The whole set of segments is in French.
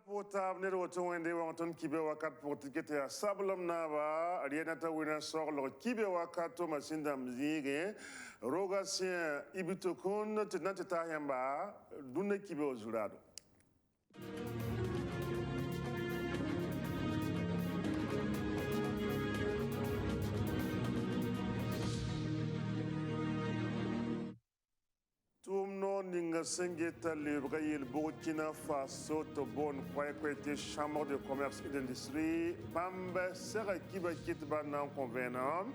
Potab ne roto wende wanton kibe wakat pour tikete a sablom nava arienata wina sor lo kibe wakato masinda mzige rogasien ibitokun tenante tayamba dunne kibe ozurado. Tumno ninga sengeta libra il Burkina Faso to bon kwete chambre de commerce et d'industrie bamba sera kiba kitba nan convenant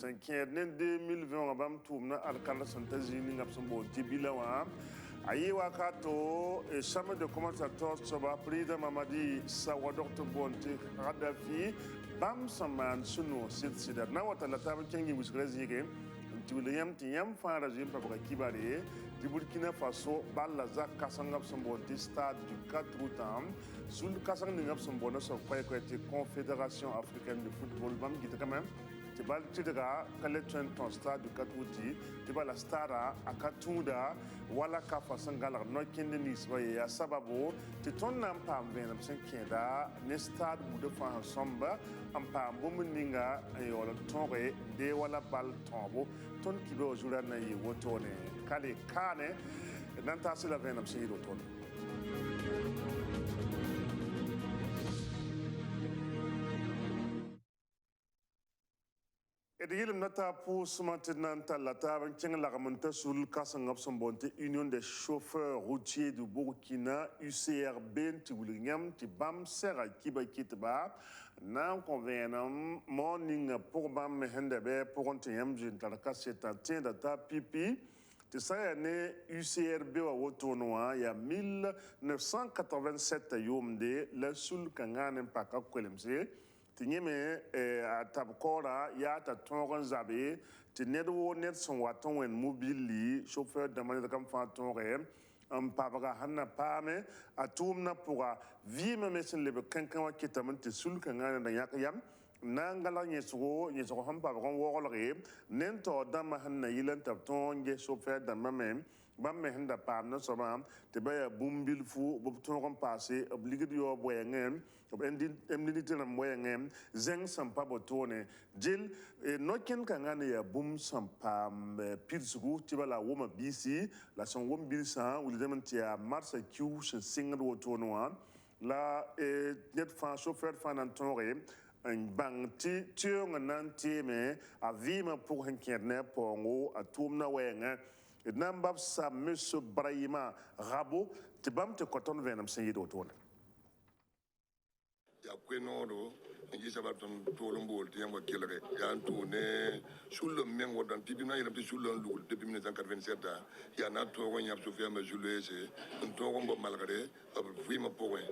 2020 bam tumna alkala santazini ngapson bo tibilawa ayi wakato e chambre de commerce ator soba prida mamadi sawador to bonte Gaddafi bam saman sunu sit na wata la tabu kengi musgrezige William Tiam fara jim papa kibare du Burkina Faso balla za kasangap sombonti stade du 4 août sul kasang ningap sombono so kwete Confédération africaine de football bam gita quand même te bal tidra kale ton stade du 4 août te bal stara akatunda wala ka fasangala no kende nisba ya sababu te ton nam pam venam sen kenda ne stade bu de fa somba am pam bomuninga ayola tonre de wala bal tombo ton kibe ojura na yi wotone kale kane nanta sila venam sen yiro ton Edil nata pour ce maintenant la table tient la remontée sur le Kassangap Sombonte Union des chauffeurs routiers du Burkina UCRB Tiboulignam Tibam Sera Kiba Kitba nan convenant morning pour Bam Mehendebe pour Ontayam Jintalaka c'est un tien data pipi de ça année UCRB au tournoi il y a 1987 yomde le sul Kangan Paka Kwelemse Tinyeme a tabkora ya ta tongon zabe ti nedwo net son waton wen mobili chauffeur de manière comme fantonre am pabaga hanna pame atumna pour vime mesin lebe kankan wa kitaman ti sul kangana da yakayam nangala nyeso ham pabaga worolre nento dama hanna yilan tabton ge chauffeur de mamem bam me handa pam na soma te baya bumbil fu bob tongon passé obligé yo boyengen indemnité na moyen zeng sampa botone jil no ken kangane ya bum sampa pilsugu tibala woma bc la son wom bilsa ou dementia mars q single wotono la net fa chauffeur fa nantonre un bang ti tuong nanti me avima pour henkerne pongo atumna wenga nambab sa monsieur Brahima Rabo tibam te koton venam seyido tone ya kwenodo ngi sabaton tolombo te yamba kelere ya ntone sullo mengo dan tibina yela te sullo lugul depuis 1987 ya na to wonya so fe ma julese nto ngombo malgare vima powen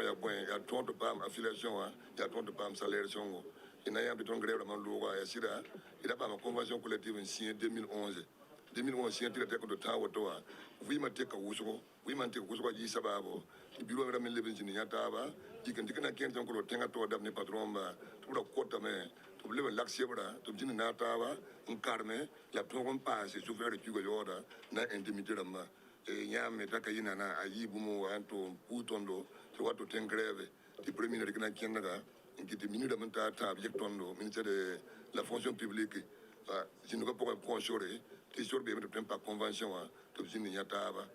ya point ya ton de pam affiliation ya ton de pam salaire songo ina ya beton grève man loga ya sida ila pa ma convention collective signé 2011 signé tire de tawo to vima te ka wuso vima te wuso ji sababo biro ngara men leben jini yata ba dikana ken tan ko tenga to dab ne patron ba to da kota me to leben l'accès bra to jini na ta ba un karme la to kon passe su faire tu go yoda na intimité ramba e nyame ta ka yina na ayi bumo anto putondo to wato ten grève di premier dikana ken daga ngiti minute man ta objectondo ministère de la fonction publique jini ko pour consoler ti sur be me pas convention to jini yata ba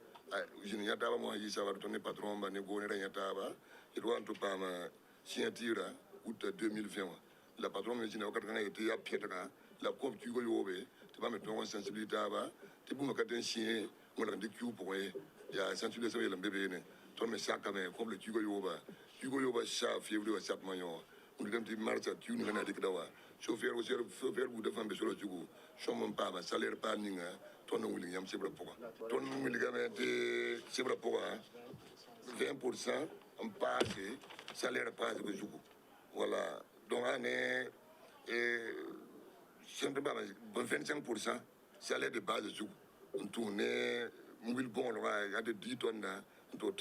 jini yata ba mo yi sa ba to ne patron ba ne go ne yata ba il doit to pas ma signature août 2020 la patron me jini wakati kana yete ya pietra la com tu go yobe tu vas mettre en sensibilité ba ti bu ma katen signé mo na de ku pour ya sensibilisation ya mbebe ne to me saka me comme le tu go yoba sa février sa manyo on dem ti mars tu ni na dik dawa chauffeur bu defan be solo jugo chomon pa ba salaire pa ninga ton William Sebra Poga. Ton William Sebra Poga, 20% en passé, salaire passe de Joukou. Voilà. Donc, on est 25% salaire de base de Joukou. On tourne, on will bon, il y a de 10 tonnes, on tourne,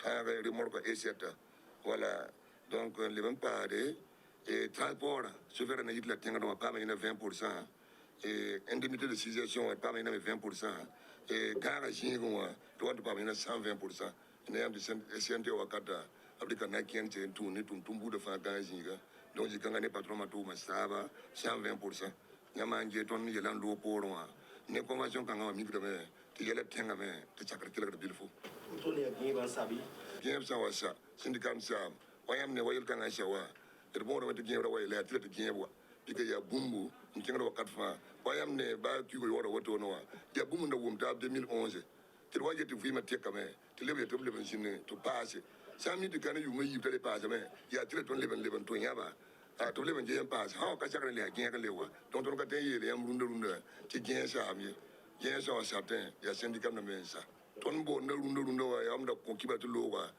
remorque et 7. Voilà. Donc, les mêmes parts, et transport, se faire un édit la tienne, on va pas mettre 20%. Et indemnité de situation est pas maintenant 20%. Et garage, tu vas pas maintenant 120%. Il y a des SNT au Wakata. Afrique n'a qu'un tiers tourné tout bout de fin ganziga. Donc j'ai gagné patron matou ma saba 120%. Nyamanje ton yelan do pour moi. Ne convention quand on migre mais tu yela tenga mais tu chakra kila de bilfo. Tony bien ban sabi. Bien ça wa ça. Syndicat ça. Wayam ne wayel kan shawa. Et bon on te bien wa yela tu te bien wa. Pika ya bumbu nkinga wakat fa. Wayam ne ba ki go yoro woto no wa. Ya bumbu na wumta 2011. Tu vois je te fui ma teka mais tu lèves te lèves chine to passe. Sami de kan yu me yi te passe mais ya tu ton lèves to yaba. To lèves je passe. Ha ka chakra le gen ka lewa. Donc on ka te yele yam runda ti gen sa mi. Gen sa certain ya syndicat na mensa. Ton bo na runda wa yam da ko kiba to lo wa.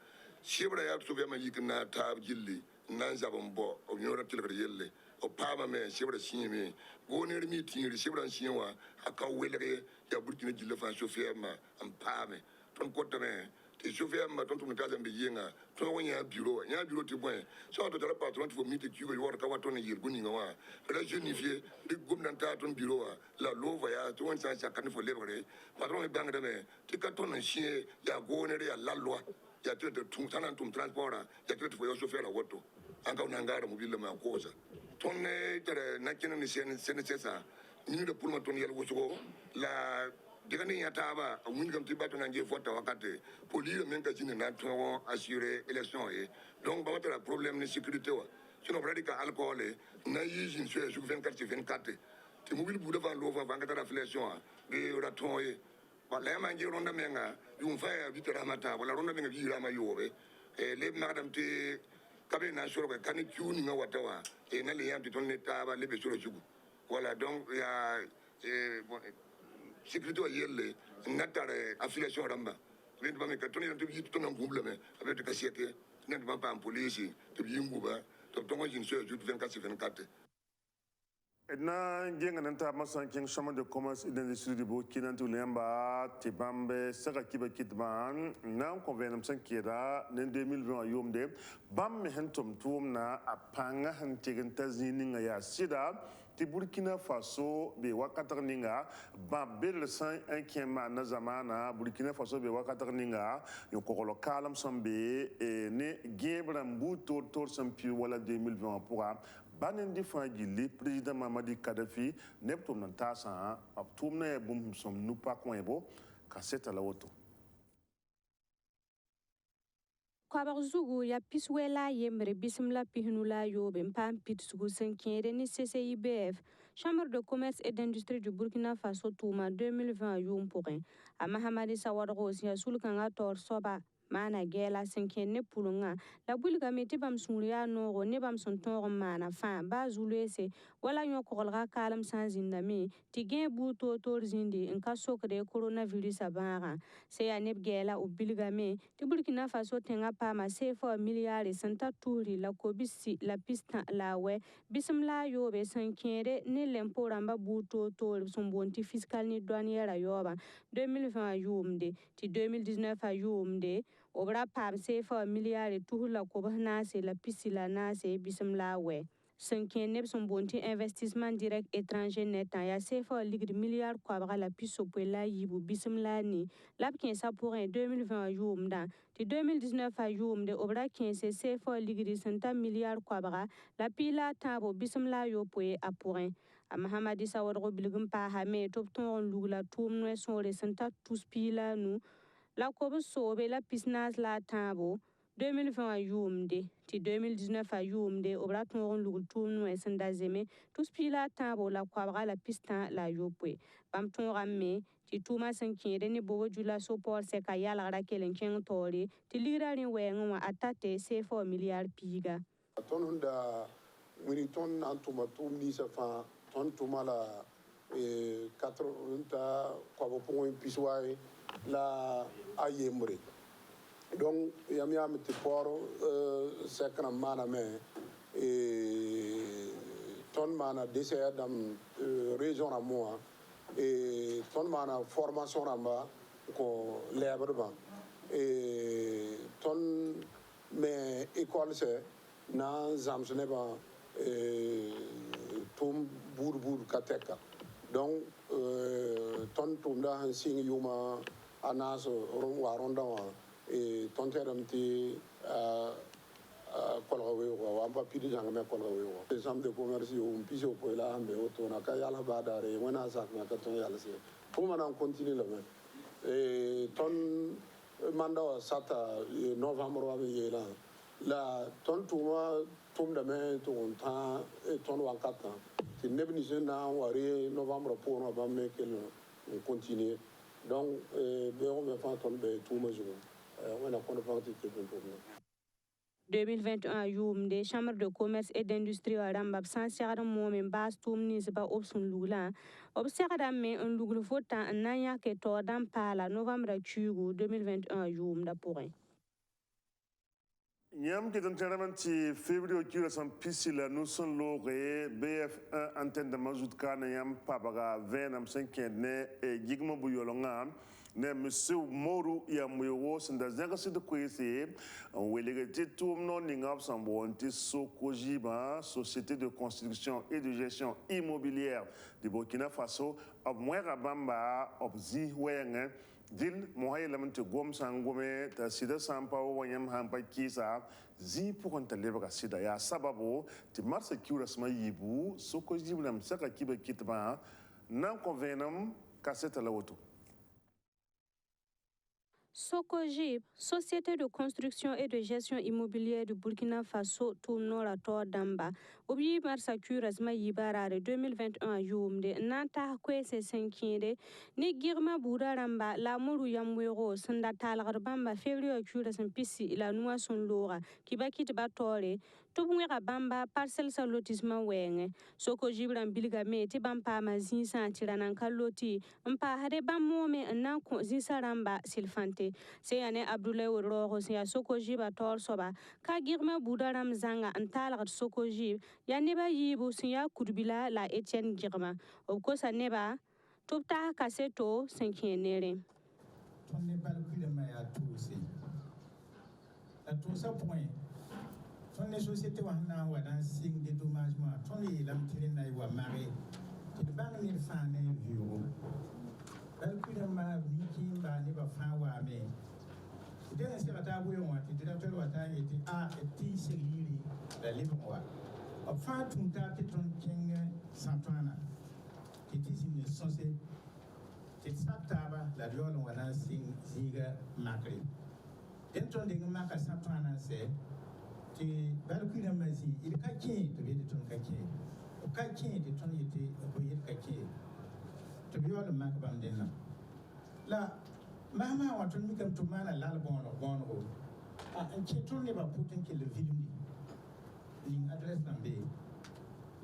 Shebra ya to be ma yikna ta jilli nan zabon bo o nyora tilgar yelle. O pama me shebra shimi go ne mi tinri shebra shinwa aka welere ya burkina jille fa chauffeur ma am pame ton kotta me te chauffeur ma ton tumta zambe yenga ton wonya bureau ti point so to tara patron fo mi te kigo yor ka wato ne yirgu ni ngawa la junifier de gomnan ta ton bureau la lova ya to won sa kan fo lebre patron e bang de me ti ka ton chien ya go ne ya la loi ya te tum tanan tum transport ya te fo yo chauffeur la woto anga unangara mobile ma koza tonne tere nakina ni sen sesa ni de pour ma ton yel wosugo la digani yataba mun gam tibato nanje vota wakati police men ka jine na to assurer élection et donc ba wata problème de sécurité wa sinon radical alcool na yijin sur 24/24 ti mobile bu devant l'ova vanga ta réflexion de raton et wala ma ngi ronda menga yum fa ya bitara mata wala ronda menga bi rama yobe et les madame te kabe na soro ka kan kiuni nga watawa e na le yanti ton taba le be soro chugu voilà donc ya sécurité yelle natare affiliation ramba le ba me ka toni to yi to na ngumble me avec ka siete na ba pa police to yi nguba to to ngin so 24/24 na ngenga nanta masan king chambre de commerce et d'industrie du Burkina to lemba tibambe saka kiba kitban na convenam sankira en 2020 yomde bam me hentom tum na apanga hantigen tazini nga ya sida ti Burkina Faso be wakatar ninga ba bel san enkema na zamana Burkina Faso be wakatar ninga yo kokolo kalam sambe ne gebram buto tor sampi wala 2020 pour banen di fangi le président Mamadi Kadhafi neptum nan tasa aptum na bum som nupa kwebo kaseta la woto kwabar zugu ya piswela yemre bismla pihnula yobe mpam pit sugu senkere ni CCIBF Chambre de commerce et d'industrie du Burkina Faso touma 2020 yom pourrin a Mahamadi Sawadro sia sulkanga tor soba mana gela senken ne pulunga la bulga meti bam suria no ne bam son tor mana fa ba zulese wala yo kolga kalam sanzinda mi tigen buto tor zindi en kasokre coronavirus abara se ya neb gela o bilga me ti Burkina Faso tenga pa ma sefo miliyari santa turi la kobisi la pista la we bismla yobe senkere ne lemporamba buto tor sombonti fiscal ni douanière yoba 2020 yumde ti 2019 yumde obra pam sefa miliyari tuhula ko bana se la pisila na se bismla we sanken neb son bonti investissement direct étranger net ya sefa ligri milliard ko abra la piso la yibu bismla ni labkin sa pour 2020 yumda ti 2019 yumde obra 15 sefa ligri santa milliard ko abra la pila tabo bismla yo poe a pour a Mahamadi Sawadro bilgum pa ha me top ton lugla tum no sore santa tous pila nu la kobo sobe la pisnas la tabo 2020 yumde ti 2019 yumde obra ton lugul tum no senda zeme tous pila tabo la kwabra la pistan la yopwe bam ton ramme ti tuma sankire ni bogo jula support se ka yala ra kelen ken tori ti lirarin wenwa atate sefo milliard piga ton hunda wini ton antuma tum ni sa fa ton tuma la 4 unta kwabo point piswai la ayembre donc yam te poro sekna mana me ton mana dessert dans région à moi et ton mana formation ramba ko lebre ba et ton mais école c'est na zamsne ba tum bur kateka donc ton tum da sing yuma anas ron waronda e tonteram ti kolgawe wa amba pidi jang me kolgawe wa sam de commerce yo piso ko la ambe oto na ka yala badare wona sak na ka ton yala se pour man continue le même ton manda sata novembre wa yela la ton tuma tum de me ton temps ton wa kata ti nebni na wari novembre pour on va me que on continue donc be on me fa ton be tuma jour on a qu'on va ti 2021 yum de chambre de commerce et d'industrie rambab sans segada momen bas tumni ba opsun lula obsegada me un lugul fota nanya ke to dan pala novembre 2021 yum da pourrin Nyam qui est en février qui est en piscine, nous sommes lorés, BF1 antenne de mazout kana yam pabaga 20 5 et gigma buyolonga. Ne monsieur Moru Yamuyo senda zanga sida kwese welegete tumno ningap sambonti Sokojiba société de construction et de gestion immobilière de Burkina Faso ob mwera bamba ob zi wenge dil mohay lamante gom sangome ta sida sampa wanyam hampa kisa zi pour on telebra sida ya sababo ti marsa kiura sma yibu Sokojiba lam saka kiba kitba nan convenam kaseta lawoto. Sokojib, société de construction et de gestion immobilière du Burkina Faso, Tournora Tor Damba, Obi Marsa Kurazma Yibarare 2021 Yumde, Nanta Kwese Senkinde, Ni Girma Buraramba, La Mouru Yamwero, Sanda Talarbamba, Février Kuras and Pissi, La Noa Son Lora, Kibakit Batore, Tobunga Bamba, Parcel Sa Lotissement Wenge, Sokojibran Bilgame, Tibampa Mazinsa, Tirananka Loti, Mpa Hadeba Mome, and now Zisaramba, Silfante. Seyane Abdoulaye Woro Sia Sokojiba Tor Soba, Ka Girma Budaram Zanga and Talar Sokojib, Yaneba Yibu Sia Kurbila la Etienne Girma, of course a neba, Topta Caseto, Senkienere. On n'est pas le plus de Maya tous. À tout ça point, ton les sociétés ou un signe de dédommagement, ton les lamtirina ou à marée, tu vas venir faire un bureau. Balkudama Niki Baniba Fawa me. Then Serata Wayma, the director of a tea Siri, the living one. A far to Tapiton King Santana. It is in the Sonse. It's Sataba, La Dion, when I sing Ziga Macri. Then turning Maka Santana said, the Balkudamazi, it Kaki to be the Tonkaki. Kaki, the Tonity of Kaki. To be all the Macabam dinner. La Mama want to make them to man a lalbon or bono. And she told me about putting kill the video. In address Nambe.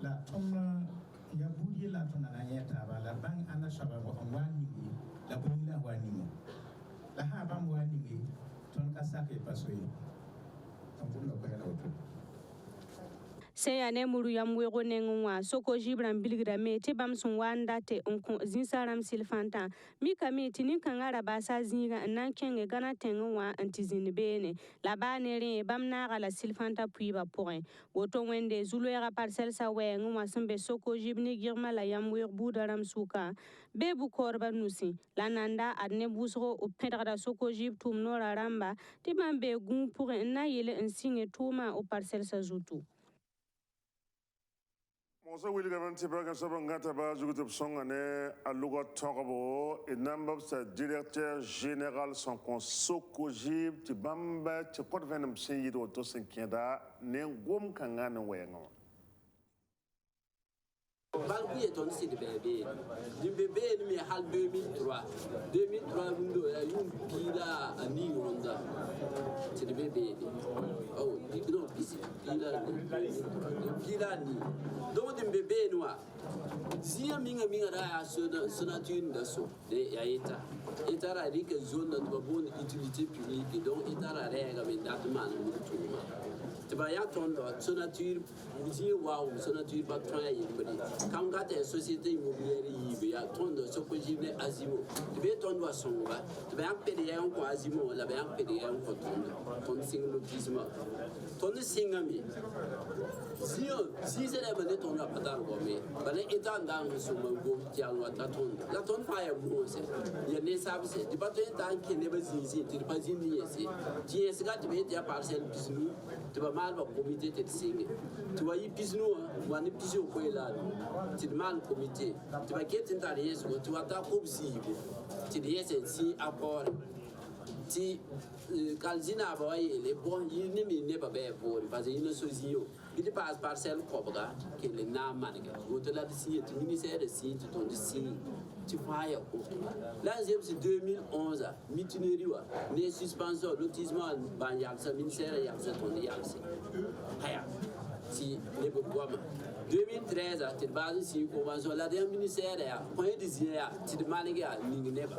La Tom Yabudi Laton and Ayeta, La Bang Anna Shaba on one knee, La Bunda one knee. La Habam one knee, Tonkasaki Pasway. Seyane Muru Yamwero Nenwa, Sokojibran Bilgrame, Tibam Sunwanda te Unko Zinsaram Silfanta, Mikami Tininkangara Basa Zinga and Nankang Gana Tengoa and Tizinbene, La Banere, Bamnara la Silfanta Puiba Point, Woto Wende, Zuluera Parcel Sawe, Nwasambe Sokojibni Girma la Yamwer Budaram Suka, Bebu Korba Nusi, Lananda, Adnebusro, ou Pedra Sokojib, Tum Nora Ramba, Tibambe Gun pour un naïle and sing a Tuma ou Parcel Sazutu. Mosa wili gaban tibaga sabangata ba jugutup songane aluga torobo et nambab sa directeur général son con Sokojib tibamba tikot venam seyido to senkienda ne gom kangana wengo. Balbi est aussi de bébé. Du bébé, il est en 2003. 2003, il y a une pila à Nironda. C'est le bébé. Oh, non, pila ni. Donc, le bébé noir. Si un minga a son nature de son, il y a état. État a dit que zone de bonne utilité publique, donc état a règle avec datement de tout le monde. Tu vas y attendre, son nature, vous dites waouh, son nature va travailler. Quand on a une société immobilière, il y a ton de ce que j'ai dit Azimo. Tu vas attendre à son va, tu vas payer un peu Azimo, la vas payer un peu ton signe lotissement. Ton singami zio zise le bane ton la patar go me bane etan dan so mo go tiang wa ta ton fa ya mo se ya ne sabe se di bato etan ke ne ba zisi ti ba zini yesi ti es ga ti be ya parcel bisnu ti ba mal ba comité te singi ti wa yi bisnu wa ni bisio ko ela ti mal comité ti ba ke tin ta yes go ti wa ta ko bisi ti yes si apport ti kalzina ba yele bon yini mi ne ba be pour parce que ino sozio il passe parcelle kobga ke le na maniga hôtel de si ti ministère de si ti ton de si ti faya ko là c'est 2011 mutinerie wa ne suspension lotissement ban yak sa ministère yak sa ton yak si haya ti ne bo goma 2013 ti base si convention la de ministère ya point de zia ti de maniga ni ne ba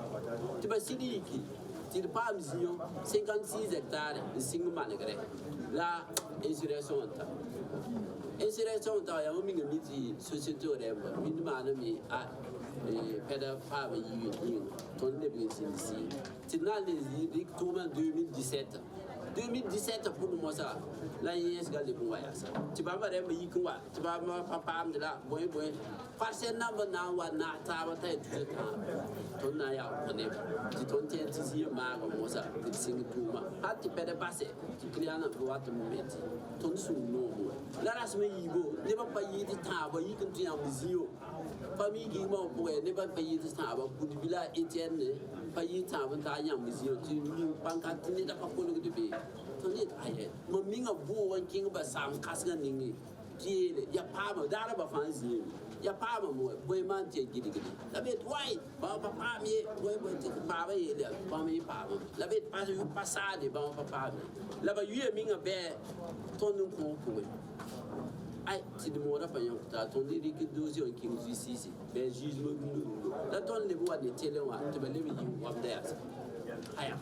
ti ba sidiki ti de pas mission 56 hectares de single malgré la insurrection ta ya mi ngi ti société ore ba mi ma na mi a peda pa ba yi ton de bi si ti na les rictourement 2017 pour moi ça la yes ga de boya ça ti ba ba re mi ku wa ti ba ma papa am de la boy parcelle number na wa na ta ba ta tu ta ton na ya ko ne ti ton ti si ma ko mo sa ti sing tu ma ha ti pede passe ti kliana ko wa to meti ton su no la ras me yigo ne ba yi ti ta ba yi kan ti am zio famille gi mo ko ne ba yi ti ta ba ku bila Etienne pa yi ta ba ta yam zio ti mi banka ti ne da ka ko de be ton ne ta ye mo mi nga bu wan king ba sam kas ga ningi ti ya pa ma da ba fan zio ya pa ma mo boy man te gidi la bet why ba pa mi boy ti pa ba ye pa mi pa la bet pa yu passade ba pa la ba yu mi nga be ton nu ko ai ti de mora pa yon ta ton de ki dozi on ki justice be juge mo la ton le bo de tele wa te be le mi wa da aya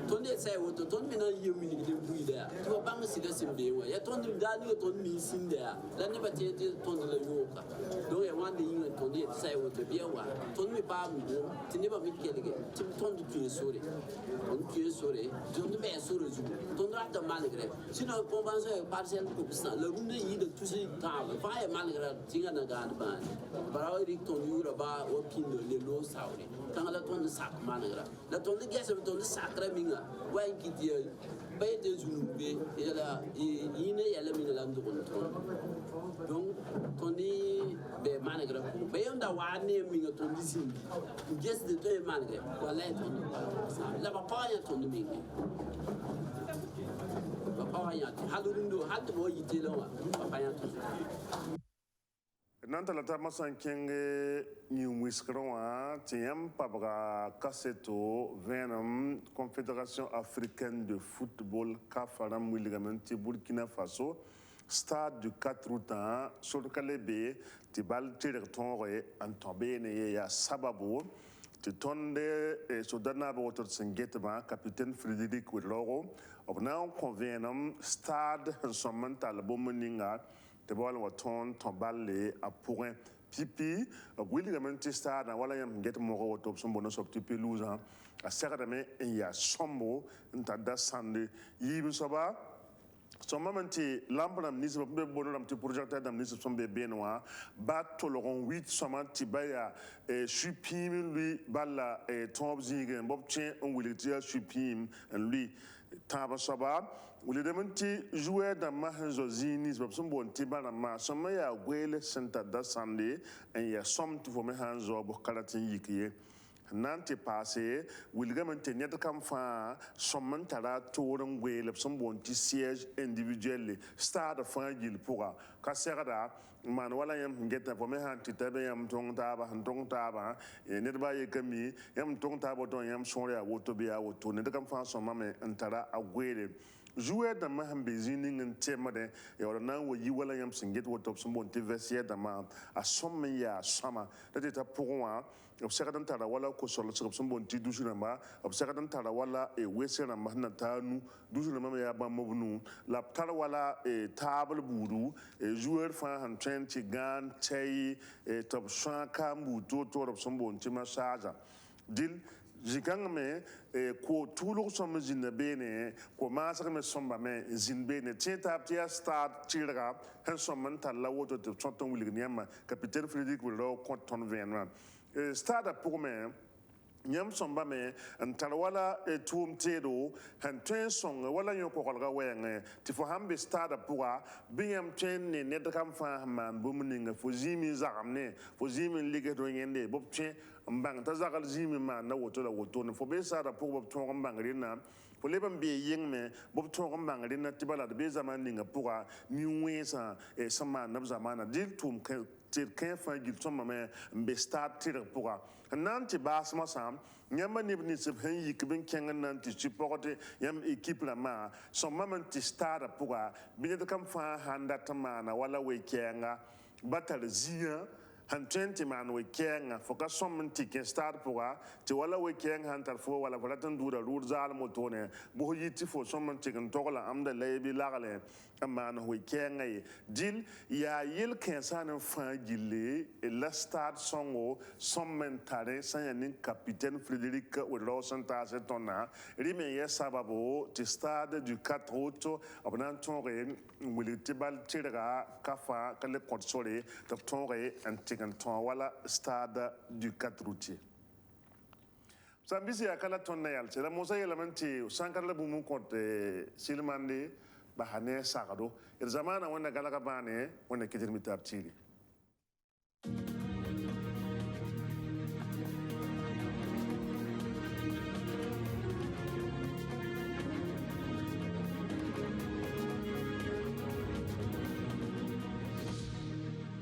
ton de sai woto ton mi na yi mi ni de bu ida to bang si da sim be wa ya ton de da ni ton mi sin da la ne ba te ton de la yo ka do ya wan de yin ton de sai woto be wa ton mi pa mi do ti ne ba mi ke de ti ton de tu sore on tu sore ton de be sore ju ton da ta malgré sinon convention parcelle ko bisa la runde yi de tu si ta ba ya malgré tinga na ga ba bara ri ton yura ba o pin le lo saure tanga la ton de sak malgré la ton de gese ton de sacré minga wa kiti ba de junube et la ine ya la mina la ndo ton donc ton ni be malgré be onda wa ne minga ton di sin gese de to malgré wala ton la ba pa ya ton minga ba ya hadurundo hadu bo yitelo wa ba ya ton Nanta la tama sankenge ni mwiskron tiem pabra kaseto venam Confédération africaine de football kafaram ligamenti Burkina Faso stade du 4 août sur le calébé ti bal tirtonre antombe ne ya sababu ti tonde so dana bo to sengetma capitaine Frédéric Wiloro obna convenam stade sommental bomeninga te bol wa ton balle a point pipi William Tista na wala yam get mo ko top sombo no sok tipi luza a serada me ya sombo nta da sande yibi soba somamanti lambram ni so be bonoram ti projecteur dam ni so sombe benwa ba toloron 8 somanti baya shupim lui balla top zige bob tien on willitia shupim lui taba soba wuli demanti jouer dans ma zozini so some bon tibana ma some ya gwele center da sande en ya som to for me hanzo bo karatin yikiye nanti passé wuli demanti net kam fa some tara toren gwele some bon ti siège individuel stade fa gil pourra ka serada man wala yam ngeta for me hanti tabe yam tong taba ne ba ye kami yam tong taba don yam sonre a woto be a woto ne kam fa some me antara a gwele jouer dans ma hambezini ntemade e ora na wo yi wala yam singet wo top sombo ntivesier da ma a somme ya sama da ta pourwa observadan tara wala ko solo sombo nti dusuna ma observadan tara wala e wesera ma na tanu dusuna ma ya ba mobnu la tara wala e table buru e joueur fa han 20 gan tay e top 100 kambu to sombo ntima saja dil jikangme ko tulur som jinna bene ko masar me somba me zin bene tienta tia start chirga han somman talla woto de tonton wilgniam capitaine Frédéric Willow conton venman start pour me nyam somba me antar wala tuum tedo han twen song wala yo ko kolga wenge ti fo hambe start pour biyam twen ne net kam fa man bu muninga fo jimi zagamne fo jimi ligue do ngende bob twen mbang ta zagal jimi ma na woto la woto ne fo be start pour bob ton mbang rina fo lebam be yengme bob ton mbang rina tibala de be zaman ninga pour ni wensa e sama na zamana dil tum tir ken fa gil somma me be start tir pour nanti basma sam nyamba ni se hen yikbin kengan nanti chipote yam équipe la ma son maman ti start pour binet kam fa handa tamana wala we kenga batal zia han 20 man we kenga foka som ti ken start pour ti wala we kenga han tar fo wala wala tan dura rur zal motone bo yiti fo som ti ken togola amda lebi lagale amana we kenga dil ya yel kensan fa gille la start songo som tare sayanin capitaine Frédéric Willow santa se tonna rime ya sababu ti stade du 4 août abnan tonre militibal tirga kafa kale konsole ta tonre antiganton wala stade du 4 août sambisi akala tonna yal c'est la mosa yelamenti sankar bumu konte silmande bahane sagado zamana wanda galaga bane wanda kidirmi tabtili